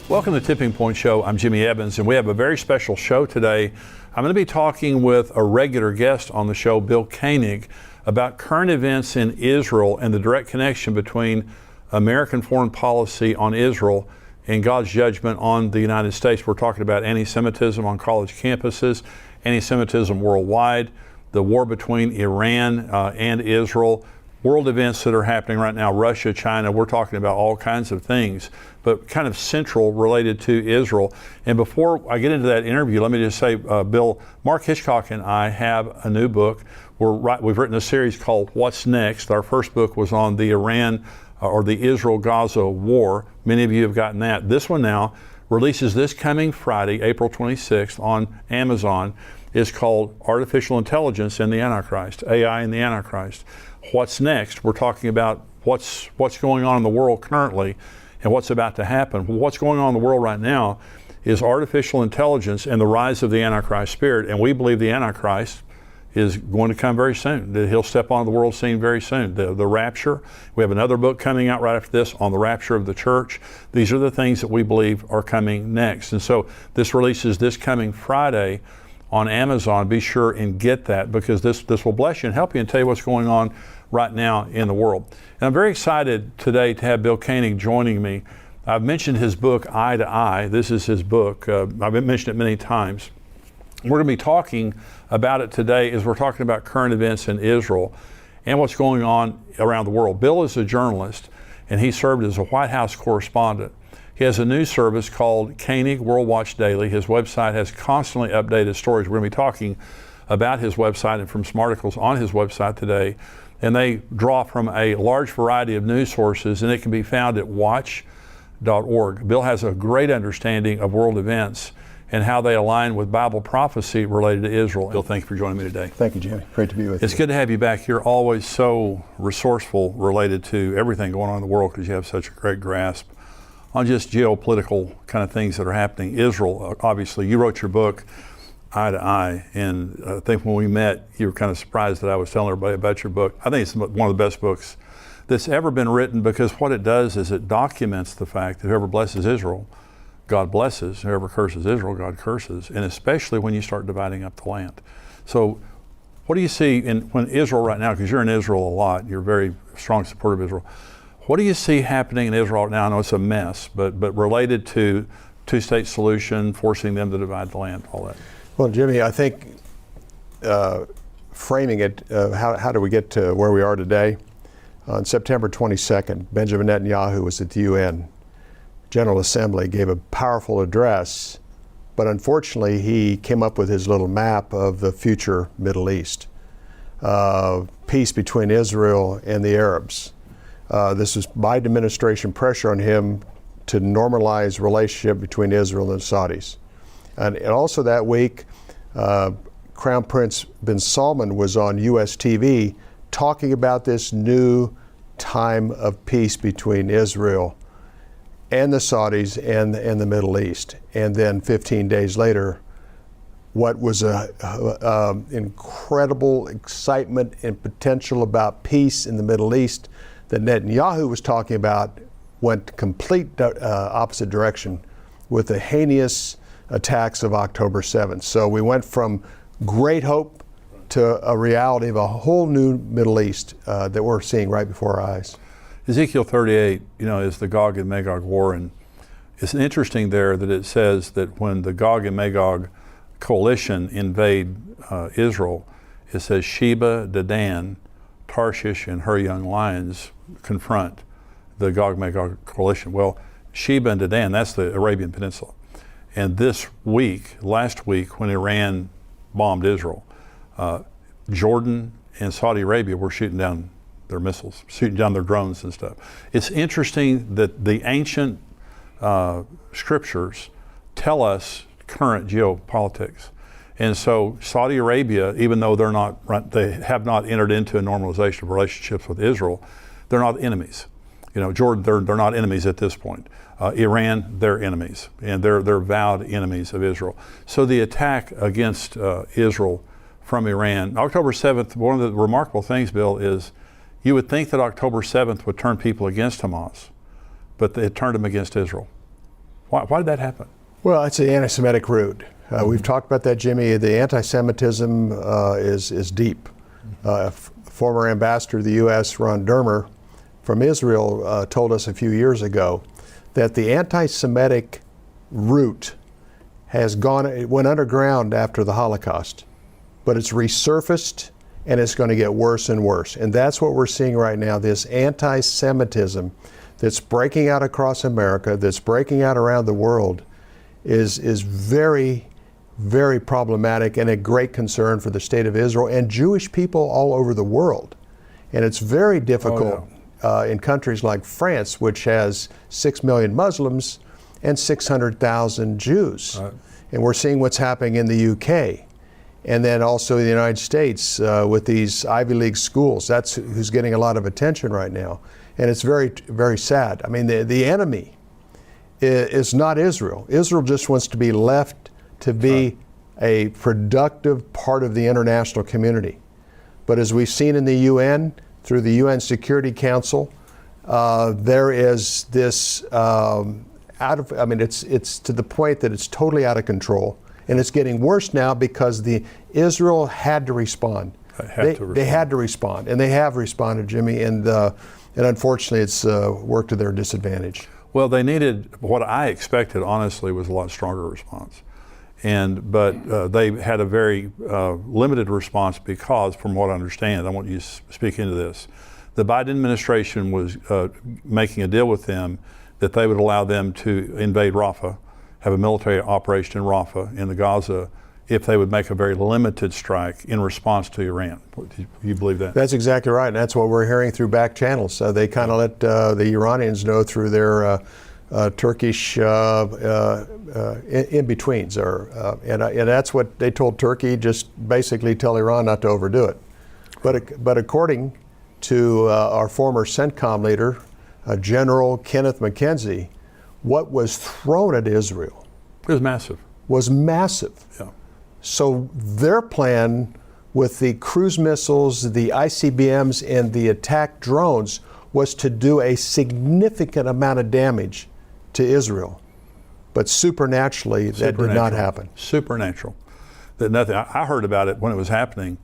Welcome to the Tipping Point Show. I'm Jimmy Evans, and we have a very special show today. I'm going to be talking with a regular guest on the show, Bill Koenig, about current events in Israel and the direct connection between American foreign policy on Israel and God's judgment on the United States. We're talking about anti-Semitism on college campuses, anti-Semitism worldwide, the war between Iran and Israel, world events that are happening right now, Russia, China. We're talking about all kinds of things, but kind of central related to Israel. And before I get into that interview, let me just say, Bill, Mark Hitchcock and I have a new book. We've written a series called What's Next. Our first book was on the Iran or the Israel-Gaza war. Many of you have gotten that. This one now releases this coming Friday, April 26th on Amazon. It's called Artificial Intelligence and the Antichrist, AI and the Antichrist. What's next? We're talking about what's going on in the world currently and what's about to happen. What's going on in the world right now is artificial intelligence and the rise of the Antichrist spirit, and we believe the Antichrist is going to come very soon. That he'll step onto the world scene very soon. The rapture. We have another book coming out right after this on the rapture of the church. These are the things that we believe are coming next. And so this releases this coming Friday on Amazon. Be sure and get that, because this will bless you and help you and tell you what's going on right now in the world. And I'm very excited today to have Bill Koenig joining me. I've mentioned his book, Eye to Eye. This is his book. I've mentioned it many times. We're going to be talking about it today as we're talking about current events in Israel and what's going on around the world. Bill is a journalist, and he served as a White House correspondent. He has a news service called Koenig World Watch Daily. His website has constantly updated stories. We're going to be talking about his website and from some articles on his website today. And they draw from a large variety of news sources, and it can be found at watch.org. Bill has a great understanding of world events and how they align with Bible prophecy related to Israel. Bill, thank you for joining me today. Thank you, Jimmy. Great to be with you. It's good to have you back. You're always so resourceful related to everything going on in the world because you have such a great grasp on just geopolitical kind of things that are happening. Israel, obviously, you wrote your book, Eye to Eye, and I think when we met, you were kind of surprised that I was telling everybody about your book. I think it's one of the best books that's ever been written, because what it does is it documents the fact that whoever blesses Israel, God blesses. Whoever curses Israel, God curses, and especially when you start dividing up the land. So what do you see when Israel right now, because you're in Israel a lot, you're a very strong supporter of Israel, what do you see happening in Israel right now? I know it's a mess, but related to two-state solution, forcing them to divide the land, all that. Well, Jimmy, I think framing it, how do we get to where we are today? On September 22nd, Benjamin Netanyahu was at the UN General Assembly, gave a powerful address, but unfortunately he came up with his little map of the future Middle East. Peace between Israel and the Arabs. This was Biden administration pressure on him to normalize relationship between Israel and the Saudis. And also that week, Crown Prince bin Salman was on US TV talking about this new time of peace between Israel and the Saudis and the Middle East. And then 15 days later, what was incredible excitement and potential about peace in the Middle East that Netanyahu was talking about went complete opposite direction with the heinous attacks of October 7th. So we went from great hope to a reality of a whole new Middle East that we're seeing right before our eyes. Ezekiel 38, is the Gog and Magog war, and it's interesting there that it says that when the Gog and Magog coalition invade Israel, it says Sheba, Dedan, Tarshish, and her young lions confront the Gog Magog coalition. Well, Sheba and Dedan, that's the Arabian Peninsula. And last week, when Iran bombed Israel, Jordan and Saudi Arabia were shooting down their missiles, shooting down their drones and stuff. It's interesting that the ancient scriptures tell us current geopolitics. And so Saudi Arabia, even though they have not entered into a normalization of relationships with Israel, they're not enemies. Jordan, they're not enemies at this point. Iran, they're enemies, and they're vowed enemies of Israel. So the attack against Israel from Iran, October 7th, one of the remarkable things, Bill, is you would think that October 7th would turn people against Hamas, but it turned them against Israel. Why did that happen? Well, it's the anti-Semitic root. We've talked about that, Jimmy. The anti-Semitism is deep. Former ambassador to the U.S., Ron Dermer, from Israel, told us a few years ago that the anti-Semitic root it went underground after the Holocaust, but it's resurfaced and it's going to get worse and worse. And that's what we're seeing right now, this anti-Semitism that's breaking out across America, that's breaking out around the world, is very, very problematic and a great concern for the state of Israel and Jewish people all over the world. And it's very difficult in countries like France, which has 6 million Muslims and 600,000 Jews. Right. And we're seeing what's happening in the UK. And then also in the United States with these Ivy League schools. That's who's getting a lot of attention right now. And it's very, very sad. I mean, the enemy is not Israel. Israel just wants to be left to be a productive part of the international community. But as we've seen in the UN, through the UN Security Council, there is this it's to the point that it's totally out of control. And it's getting worse now because Israel had to respond. They had to respond, and they have responded, Jimmy, and unfortunately it's worked to their disadvantage. Well, they needed, what I expected, honestly, was a lot stronger response. But they had a very limited response because, from what I understand, I want you to speak into this, the Biden administration was making a deal with them that they would allow them to invade Rafah, have a military operation in Rafah, in the Gaza, if they would make a very limited strike in response to Iran. Do you believe that? That's exactly right, and that's what we're hearing through back channels. They kind of let the Iranians know through their Turkish in-betweens, and that's what they told Turkey, just basically tell Iran not to overdo it. But according to our former CENTCOM leader, General Kenneth McKenzie, what was thrown at Israel was massive. Yeah. So their plan with the cruise missiles, the ICBMs, and the attack drones was to do a significant amount of damage to Israel. But supernaturally, that did not happen. Supernatural. That nothing. I heard about it when it was happening,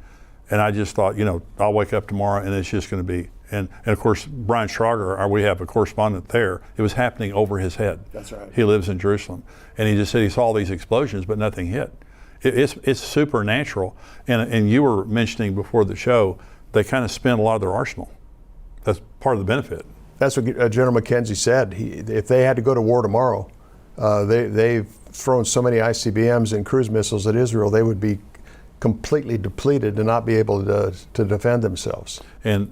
and I just thought, I'll wake up tomorrow and it's just going to be. And of course, Brian Schrauger, we have a correspondent there, it was happening over his head. That's right. He lives in Jerusalem. And he just said he saw all these explosions, but nothing hit. It's supernatural. And you were mentioning before the show, they kind of spent a lot of their arsenal. That's part of the benefit. That's what General McKenzie said. If they had to go to war tomorrow, they've thrown so many ICBMs and cruise missiles at Israel, they would be completely depleted and not be able to defend themselves. And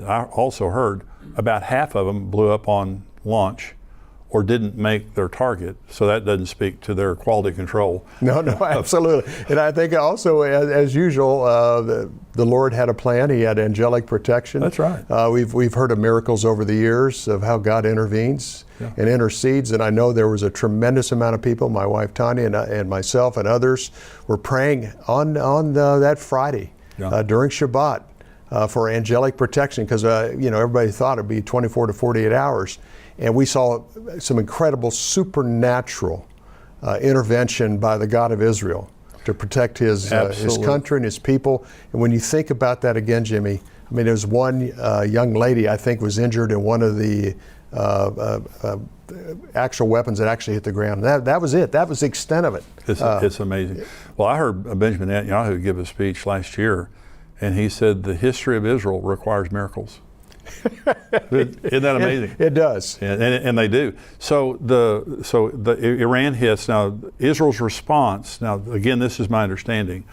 I also heard about half of them blew up on launch or didn't make their target, so that doesn't speak to their quality control. No, absolutely. And I think also, as usual, the Lord had a plan. He had angelic protection. That's right. We've heard of miracles over the years of how God intervenes and intercedes, and I know there was a tremendous amount of people, my wife Tanya and myself and others, were praying on that Friday during Shabbat for angelic protection, because everybody thought it'd be 24 to 48 hours. And we saw some incredible supernatural intervention by the God of Israel to protect his country and his people. And when you think about that again, Jimmy, I mean, there's one young lady I think was injured in one of the actual weapons that actually hit the ground. That was it. That was the extent of it. It's amazing. Well, I heard Benjamin Netanyahu give a speech last year, and he said the history of Israel requires miracles. Isn't that amazing? It does, and they do. So the Iran hits. Now Israel's response. Now again, this is my understanding,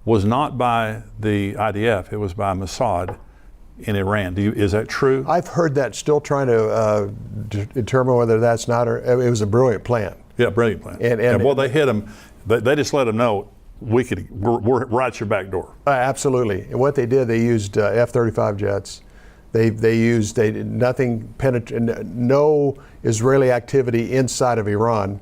was not by the IDF. It was by Mossad in Iran. Is that true? I've heard that. Still trying to determine whether that's not. Or it was a brilliant plan. Yeah, brilliant plan. And well, they hit them. They just let them know we're right at your back door. Absolutely. And what they did, they used F-35 jets. They used no Israeli activity inside of Iran.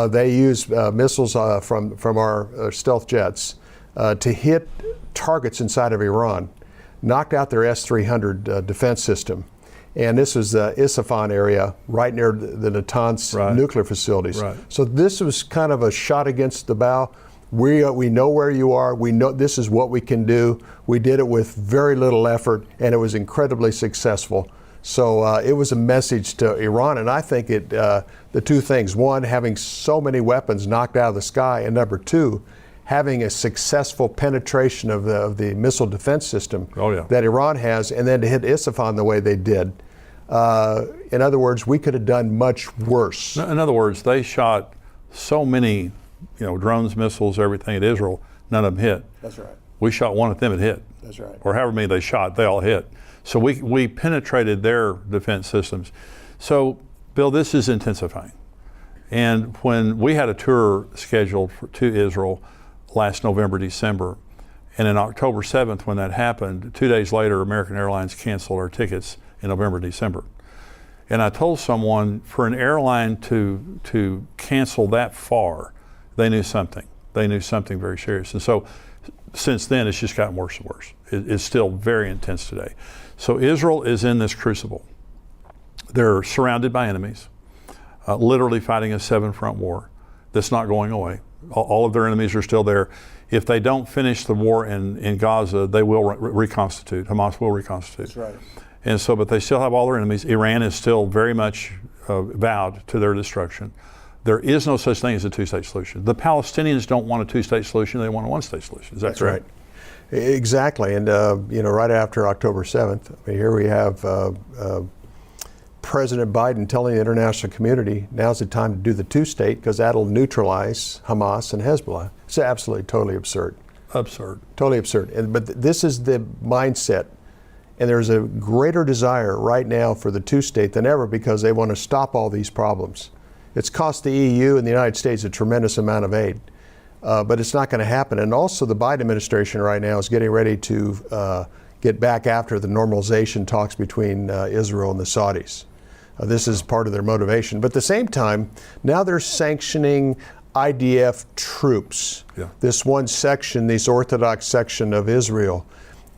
They used missiles from our stealth jets to hit targets inside of Iran, knocked out their S-300 defense system, And this was the Isfahan area, right near the Natanz nuclear facilities. Right. So this was kind of a shot against the bow. We know where you are. We know this is what we can do. We did it with very little effort, and it was incredibly successful. So it was a message to Iran, and I think the two things: one, having so many weapons knocked out of the sky, and number two, having a successful penetration of the missile defense system that Iran has, and then to hit Isfahan the way they did. In other words, we could have done much worse. In other words, they shot so many, drones, missiles, everything at Israel, none of them hit. That's right. We shot one at them, it hit. That's right. Or however many they shot, they all hit. So we penetrated their defense systems. So, Bill, this is intensifying. And when we had a tour scheduled to Israel last November, December, and in October 7th when that happened, 2 days later, American Airlines canceled our tickets in November, December. And I told someone, for an airline to cancel that far, they knew something. They knew something very serious. And so since then, it's just gotten worse and worse. It's still very intense today. So Israel is in this crucible. They're surrounded by enemies, literally fighting a 7-front war that's not going away. All of their enemies are still there. If they don't finish the war in Gaza, they will reconstitute. Hamas will reconstitute. That's right. And so, but they still have all their enemies. Iran is still very much vowed to their destruction. There is no such thing as a two-state solution. The Palestinians don't want a two-state solution, they want a one-state solution. Is that correct? Right. Exactly. And, right after October 7th, here we have President Biden telling the international community, now's the time to do the two-state because that'll neutralize Hamas and Hezbollah. It's absolutely, totally absurd. Absurd. Totally absurd. But this is the mindset. And there's a greater desire right now for the two-state than ever because they want to stop all these problems. It's cost the EU and the United States a tremendous amount of aid, but it's not going to happen. And also the Biden administration right now is getting ready to get back after the normalization talks between Israel and the Saudis. This is part of their motivation. But at the same time, now they're sanctioning IDF troops, this one section, this Orthodox section of Israel.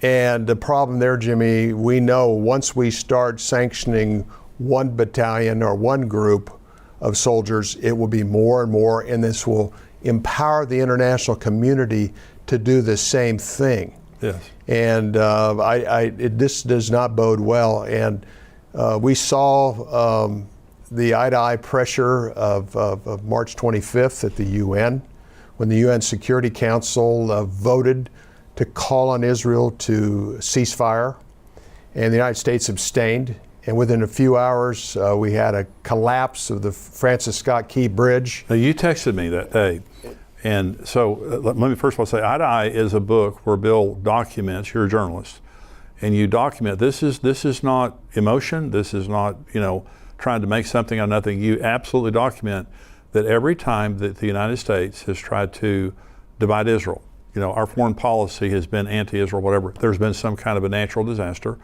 And the problem there, Jimmy, we know once we start sanctioning one battalion or one group of soldiers, it will be more and more, and this will empower the international community to do the same thing. Yes. And this does not bode well. And we saw the eye-to-eye pressure of March 25th at the UN, when the UN Security Council voted to call on Israel to cease fire, and the United States abstained. And within a few hours, we had a collapse of the Francis Scott Key Bridge. Now, you texted me that day. And so let me first of all say, Eye to Eye is a book where Bill documents, you're a journalist, and you document, this is not emotion, this is not, trying to make something out of nothing. You absolutely document that every time that the United States has tried to divide Israel, our foreign policy has been anti-Israel, whatever. There's been some kind of a natural disaster,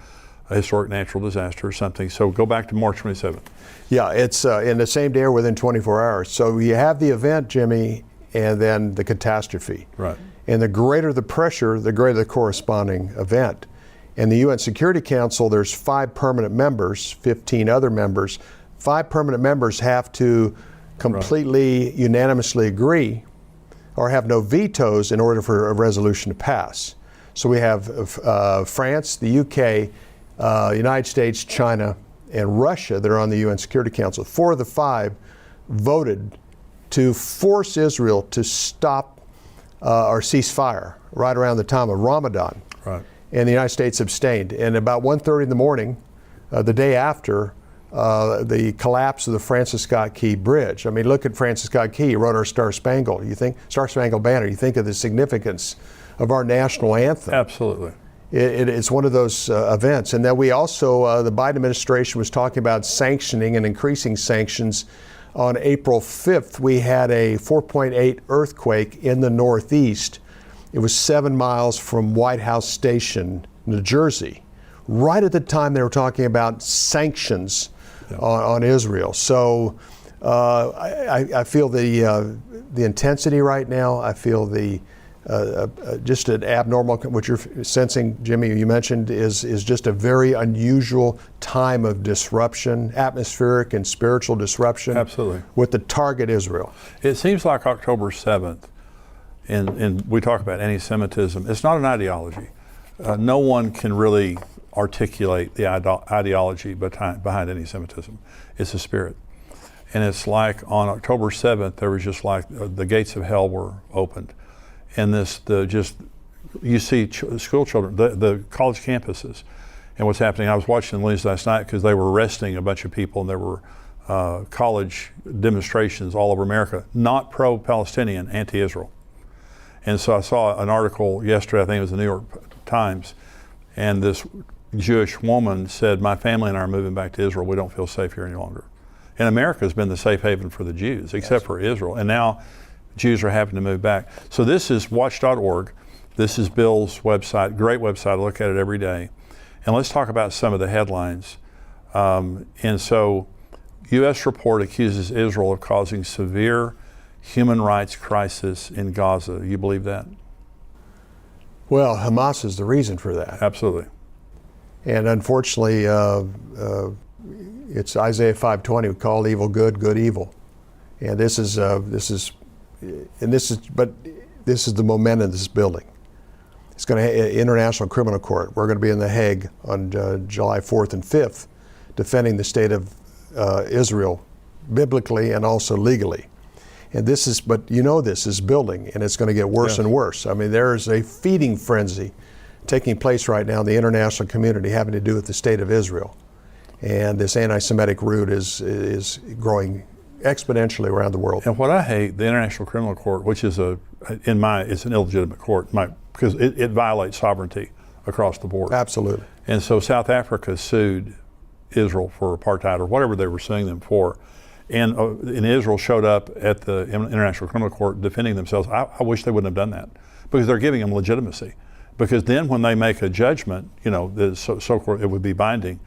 a historic natural disaster or something. So go back to March 27th. Yeah, it's in the same day or within 24 hours. So you have the event, Jimmy, and then the catastrophe. Right. And the greater the pressure, the greater the corresponding event. In the UN Security Council, there's 5 permanent members, 15 other members. 5 permanent members have to completely unanimously agree or have no vetoes in order for a resolution to pass. So we have France, the UK, United States, China, and Russia that are on the UN Security Council. 4 of the 5 voted to force Israel to stop or cease fire right around the time of Ramadan. Right. And the United States abstained. And about 1:30 in the morning, the day after, the collapse of the Francis Scott Key Bridge. I mean, look at Francis Scott Key. He wrote our Star Spangled Banner. You think of the significance of our national anthem. Absolutely. It's one of those events. And then we also, the Biden administration was talking about sanctioning and increasing sanctions. On April 5th, we had a 4.8 earthquake in the Northeast. It was 7 miles from White House Station, New Jersey, right at the time they were talking about sanctions on Israel. So I feel the intensity right now. I feel the just an abnormal, what you're sensing, Jimmy, you mentioned, is just a very unusual time of disruption, atmospheric and spiritual disruption. Absolutely. With the target Israel. It seems like October 7th, and we talk about anti-Semitism, it's not an ideology. No one can really articulate the ideology behind anti-Semitism. It's a spirit. And it's like on October 7th, there was just like the gates of hell were opened. And you see school children, the college campuses, and what's happening. I was watching the news last night because they were arresting a bunch of people, and there were college demonstrations all over America, not pro-Palestinian, anti-Israel. And so I saw an article yesterday, I think it was the New York Times, and this Jewish woman said, "My family and I are moving back to Israel. We don't feel safe here any longer." And America has been the safe haven for the Jews, except for Israel. And now Jews are having to move back. So this is watch.org. This is Bill's website, great website. I look at it every day. And let's talk about some of the headlines. And so, U.S. report accuses Israel of causing severe human rights crisis in Gaza. You believe that? Well, Hamas is the reason for that. Absolutely. And unfortunately, it's Isaiah 5:20. We call evil good, good evil. And this is the momentum this is building. It's going to International Criminal Court. We're going to be in The Hague on July 4th and 5th, defending the state of Israel, biblically and also legally. And this is building, and it's going to get worse and worse. I mean, there is a feeding frenzy taking place right now in the international community having to do with the state of Israel. And this anti-Semitic root is growing exponentially around the world. And what I hate, the International Criminal Court, which is it's an illegitimate court, because it violates sovereignty across the board. Absolutely. And so South Africa sued Israel for apartheid or whatever they were suing them for. And Israel showed up at the International Criminal Court defending themselves. I wish they wouldn't have done that, because they're giving them legitimacy. Because then when they make a judgment, so-called, it would be binding.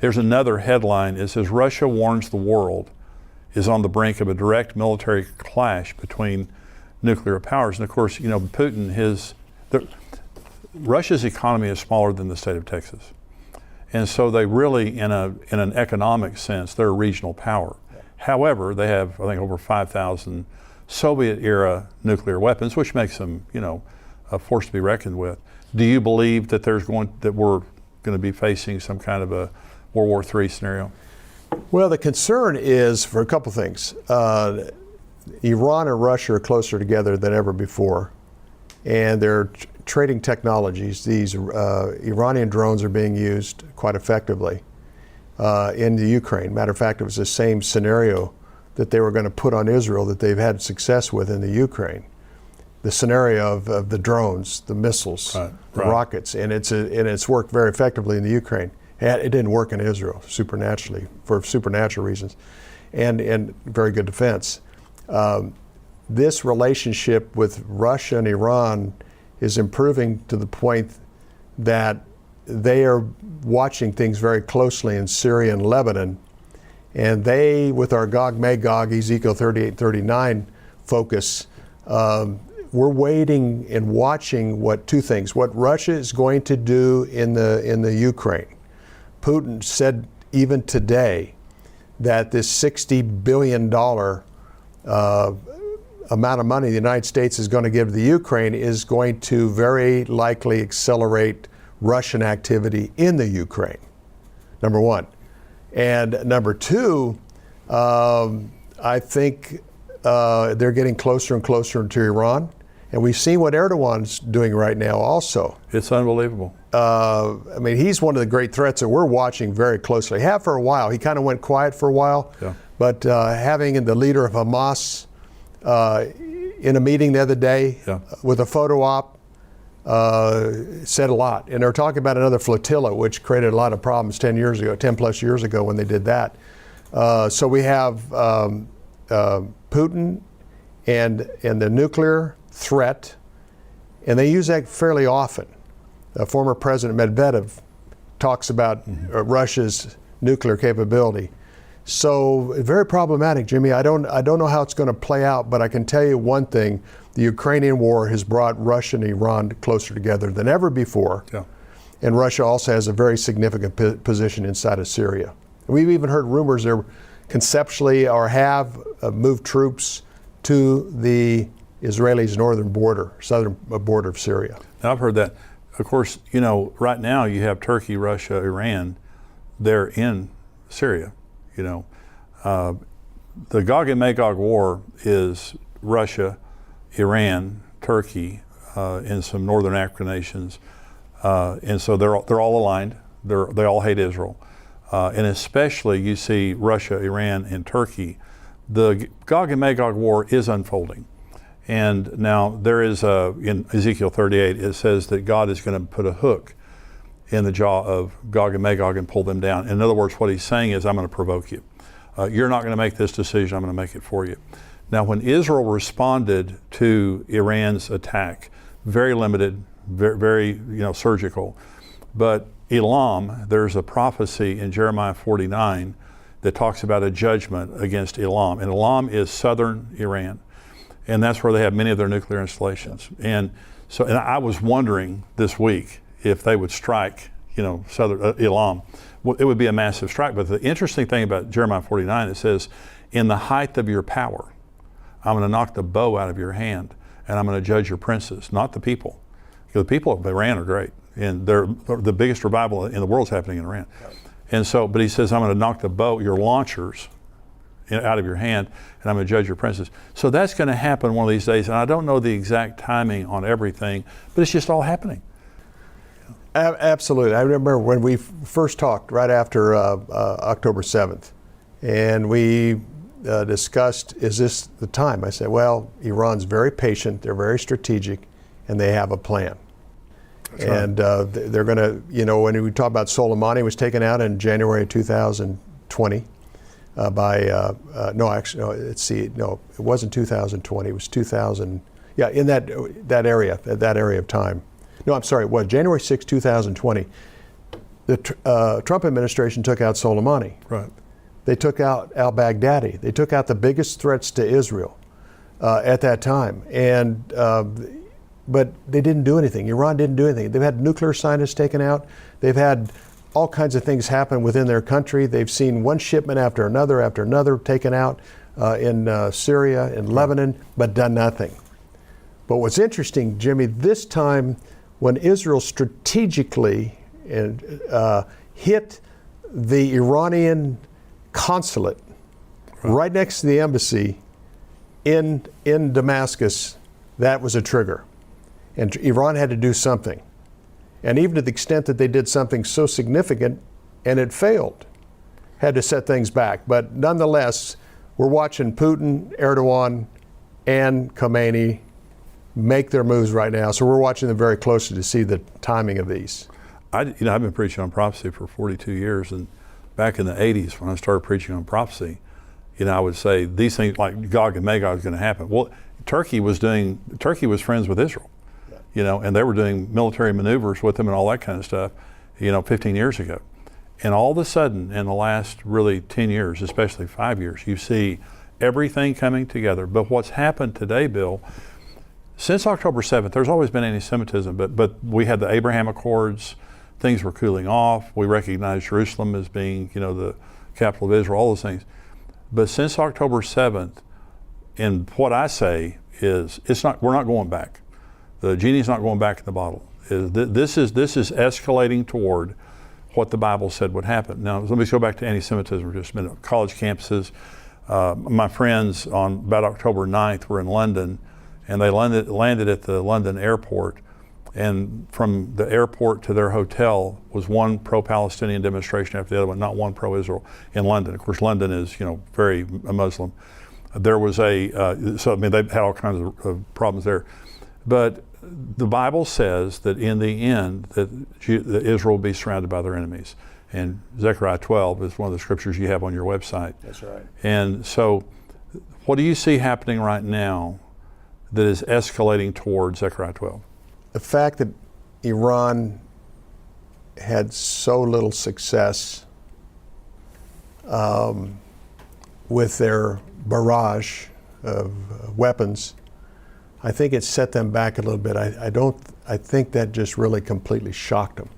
There's another headline. It says, Russia warns the world is on the brink of a direct military clash between nuclear powers. And of course, Putin, Russia's economy is smaller than the state of Texas. And so they really, in an economic sense, they're a regional power. However, they have, I think, over 5,000 Soviet-era nuclear weapons, which makes them, a force to be reckoned with. Do you believe that we're going to be facing some kind of a World War III scenario? Well, the concern is for a couple things. Iran and Russia are closer together than ever before, and they're trading technologies. These Iranian drones are being used quite effectively in the Ukraine. Matter of fact, it was the same scenario that they were going to put on Israel that they've had success with in the Ukraine. The scenario of the drones, the missiles, the rockets, and it's worked very effectively in the Ukraine. It didn't work in Israel supernaturally for supernatural reasons, and very good defense. This relationship with Russia and Iran is improving to the point that they are watching things very closely in Syria and Lebanon, and they, with our Gog-Magog, Ezekiel 38-39 focus, we're waiting and watching two things: what Russia is going to do in the Ukraine. Putin said even today that this $60 billion amount of money the United States is going to give to the Ukraine is going to very likely accelerate Russian activity in the Ukraine, number one. And number two, I think they're getting closer and closer to Iran. And we've seen what Erdogan's doing right now also. It's unbelievable. He's one of the great threats that we're watching very closely. Have for a while. He kind of went quiet for a while. Yeah. But having the leader of Hamas in a meeting the other day with a photo op said a lot. And they're talking about another flotilla, which created a lot of problems 10 plus years ago when they did that. So we have Putin and the nuclear threat, and they use that fairly often. Former President Medvedev talks about Russia's nuclear capability. So very problematic, Jimmy. I don't know how it's going to play out, but I can tell you one thing: the Ukrainian war has brought Russia and Iran closer together than ever before. Yeah. And Russia also has a very significant position inside of Syria. We've even heard rumors they're conceptually or have moved troops to the Israelis' northern border, southern border of Syria. Now, I've heard that. Of course, right now you have Turkey, Russia, Iran. They're in Syria. The Gog and Magog war is Russia, Iran, Turkey, and some northern African nations. And so they're all aligned. They all hate Israel. And especially you see Russia, Iran, and Turkey. The Gog and Magog war is unfolding. And now there is in Ezekiel 38, it says that God is going to put a hook in the jaw of Gog and Magog and pull them down. In other words, what he's saying is, I'm going to provoke you. You're not going to make this decision. I'm going to make it for you. Now, when Israel responded to Iran's attack, very limited, very surgical. But Elam, there's a prophecy in Jeremiah 49 that talks about a judgment against Elam. And Elam is southern Iran. And that's where they have many of their nuclear installations. And I was wondering this week if they would strike, southern Elam. It would be a massive strike. But the interesting thing about Jeremiah 49, it says, in the height of your power, I'm going to knock the bow out of your hand, and I'm going to judge your princes, not the people. Because the people of Iran are great, and they're the biggest revival in the world is happening in Iran. And so, but he says, I'm going to knock the bow, your launchers, out of your hand, and I'm going to judge your princes. So that's going to happen one of these days, and I don't know the exact timing on everything, but it's just all happening. Absolutely. I remember when we first talked right after October 7th, and we discussed, is this the time? I said, well, Iran's very patient, they're very strategic, and they have a plan. That's and they're going to, when we talk about Soleimani was taken out in January 2020 it wasn't 2020, it was 2000, in that area of time. No, I'm sorry, January 6, 2020, the Trump administration took out Soleimani. Right. They took out al-Baghdadi. They took out the biggest threats to Israel at that time. And but they didn't do anything. Iran didn't do anything. They've had nuclear scientists taken out. They've had all kinds of things happen within their country. They've seen one shipment after another taken out in Syria, in Lebanon, but done nothing. But what's interesting, Jimmy, this time when Israel strategically hit the Iranian consulate right next to the embassy in Damascus, that was a trigger. And Iran had to do something. And even to the extent that they did something so significant and it failed, had to set things back. But nonetheless, we're watching Putin, Erdogan, and Khomeini make their moves right now. So we're watching them very closely to see the timing of these. I've been preaching on prophecy for 42 years, and back in the 80s when I started preaching on prophecy, I would say these things like Gog and Magog is going to happen. Well, Turkey was friends with Israel, and they were doing military maneuvers with them and all that kind of stuff, 15 years ago. And all of a sudden, in the last really 10 years, especially 5 years, you see everything coming together. But what's happened today, Bill, since October 7th, there's always been anti-Semitism, but we had the Abraham Accords, things were cooling off. We recognized Jerusalem as being, the capital of Israel, all those things. But since October 7th, and what I say is, we're not going back. The genie's not going back in the bottle. This is escalating toward what the Bible said would happen. Now, let me go back to anti-Semitism for just a minute. College campuses. My friends on about October 9th were in London, and they landed at the London airport. And from the airport to their hotel was one pro-Palestinian demonstration after the other one, not one pro-Israel in London. Of course, London is, very Muslim. There was they had all kinds of problems there. But the Bible says that in the end, that Israel will be surrounded by their enemies. And Zechariah 12 is one of the scriptures you have on your website. That's right. And so what do you see happening right now that is escalating towards Zechariah 12? The fact that Iran had so little success with their barrage of weapons, I think it set them back a little bit. I think that just really completely shocked them.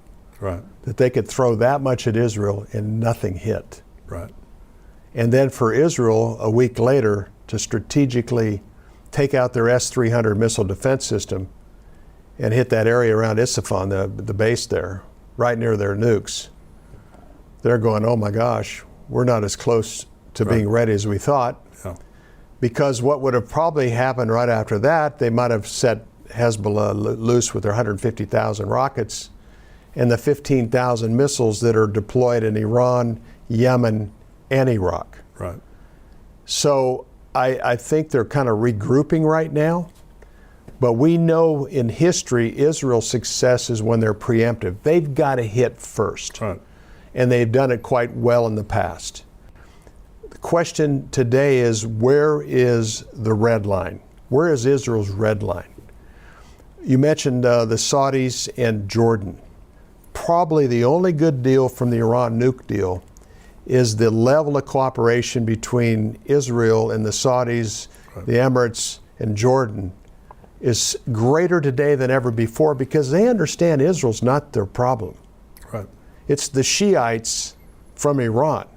Right. That they could throw that much at Israel and nothing hit. Right. And then for Israel, a week later, to strategically take out their S-300 missile defense system and hit that area around Isfahan, the base there, right near their nukes. They're going, oh my gosh, we're not as close to being ready as we thought. Yeah. Because what would have probably happened right after that, they might have set Hezbollah loose with their 150,000 rockets and the 15,000 missiles that are deployed in Iran, Yemen, and Iraq. Right. So I think they're kind of regrouping right now. But we know in history, Israel's success is when they're preemptive. They've got to hit first. Right. And they've done it quite well in the past. The question today is, where is the red line? Where is Israel's red line? You mentioned the Saudis and Jordan. Probably the only good deal from the Iran nuke deal is the level of cooperation between Israel and the Saudis, the Emirates, and Jordan is greater today than ever before because they understand Israel's not their problem. Right. It's the Shiites from Iran.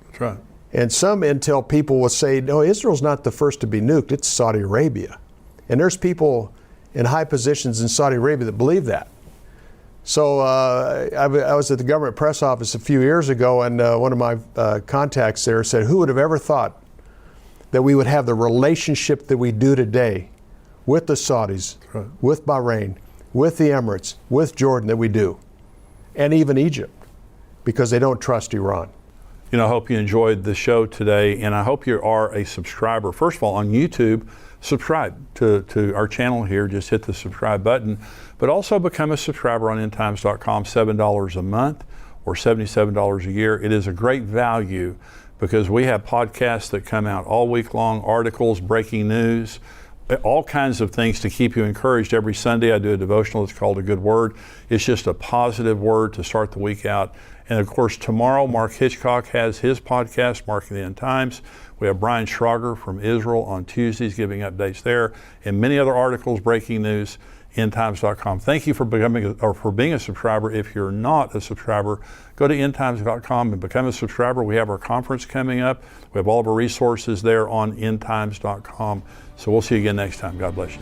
That's right. And some intel people will say, no, Israel's not the first to be nuked, it's Saudi Arabia. And there's people in high positions in Saudi Arabia that believe that. So I was at the government press office a few years ago, and one of my contacts there said, who would have ever thought that we would have the relationship that we do today with the Saudis, right, with Bahrain, with the Emirates, with Jordan that we do, and even Egypt, because they don't trust Iran. You know, I hope you enjoyed the show today, and I hope you are a subscriber. First of all, on YouTube, subscribe to our channel here. Just hit the subscribe button, but also become a subscriber on endtimes.com, $7 a month or $77 a year. It is a great value because we have podcasts that come out all week long, articles, breaking news, all kinds of things to keep you encouraged. Every Sunday I do a devotional. It's called A Good Word. It's just a positive word to start the week out. And of course, tomorrow, Mark Hitchcock has his podcast, Marking the End Times. We have Brian Schrauger from Israel on Tuesdays giving updates there, and many other articles, breaking news, endtimes.com. Thank you for being a subscriber. If you're not a subscriber, go to endtimes.com and become a subscriber. We have our conference coming up. We have all of our resources there on endtimes.com. So we'll see you again next time. God bless you.